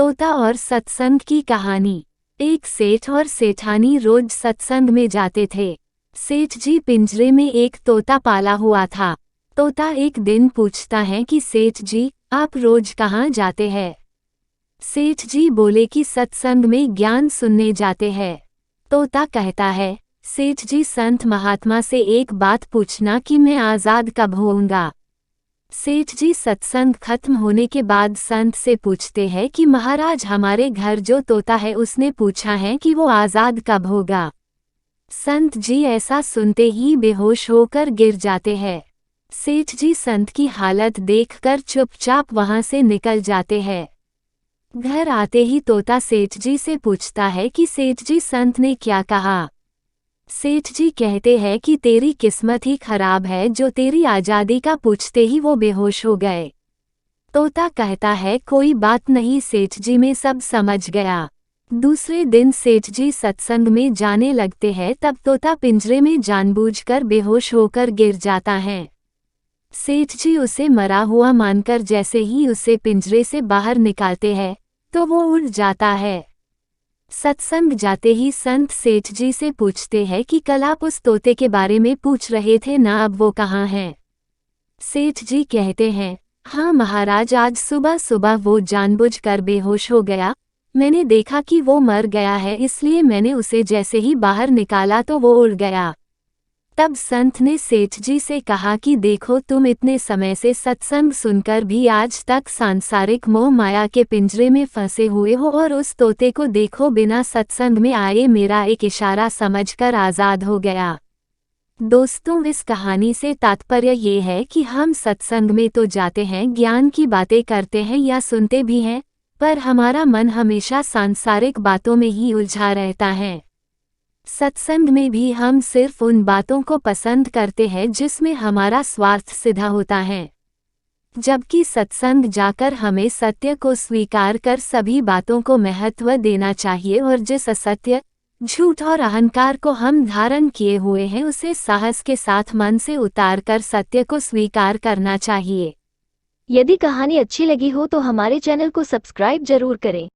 तोता और सत्संग की कहानी। एक सेठ और सेठानी रोज सत्संग में जाते थे। सेठ जी पिंजरे में एक तोता पाला हुआ था। तोता एक दिन पूछता है कि सेठ जी, आप रोज कहाँ जाते हैं? सेठ जी बोले कि सत्संग में ज्ञान सुनने जाते हैं। तोता कहता है, सेठ जी संत महात्मा से एक बात पूछना कि मैं आज़ाद कब होऊंगा। सेठ जी सत्संग खत्म होने के बाद संत से पूछते हैं कि महाराज, हमारे घर जो तोता है उसने पूछा है कि वो आज़ाद कब होगा। संत जी ऐसा सुनते ही बेहोश होकर गिर जाते हैं। सेठ जी संत की हालत देखकर चुपचाप वहां से निकल जाते हैं। घर आते ही तोता सेठ जी से पूछता है कि सेठ जी संत ने क्या कहा। सेठ जी कहते हैं कि तेरी किस्मत ही खराब है जो तेरी आज़ादी का पूछते ही वो बेहोश हो गए। तोता कहता है, कोई बात नहीं सेठ जी, मैं सब समझ गया। दूसरे दिन सेठ जी सत्संग में जाने लगते हैं, तब तोता पिंजरे में जानबूझकर बेहोश होकर गिर जाता है। सेठ जी उसे मरा हुआ मानकर जैसे ही उसे पिंजरे से बाहर निकालते हैं तो वो उड़ जाता है। सत्संग जाते ही संत सेठ जी से पूछते हैं कि कल आप उस तोते के बारे में पूछ रहे थे ना, अब वो कहाँ है? सेठ जी कहते हैं, हाँ महाराज, आज सुबह सुबह वो जानबूझकर बेहोश हो गया। मैंने देखा कि वो मर गया है, इसलिए मैंने उसे जैसे ही बाहर निकाला तो वो उड़ गया। तब संत ने सेठ जी से कहा कि देखो, तुम इतने समय से सत्संग सुनकर भी आज तक सांसारिक मोह माया के पिंजरे में फंसे हुए हो, और उस तोते को देखो बिना सत्संग में आए मेरा एक इशारा समझकर आज़ाद हो गया। दोस्तों, इस कहानी से तात्पर्य ये है कि हम सत्संग में तो जाते हैं, ज्ञान की बातें करते हैं या सुनते भी हैं, पर हमारा मन हमेशा सांसारिक बातों में ही उलझा रहता है। सत्संग में भी हम सिर्फ उन बातों को पसंद करते हैं जिसमें हमारा स्वार्थ सिद्ध होता है, जबकि सत्संग जाकर हमें सत्य को स्वीकार कर सभी बातों को महत्व देना चाहिए, और जिस असत्य, झूठ और अहंकार को हम धारण किए हुए हैं उसे साहस के साथ मन से उतारकर सत्य को स्वीकार करना चाहिए। यदि कहानी अच्छी लगी हो तो हमारे चैनल को सब्सक्राइब जरूर करें।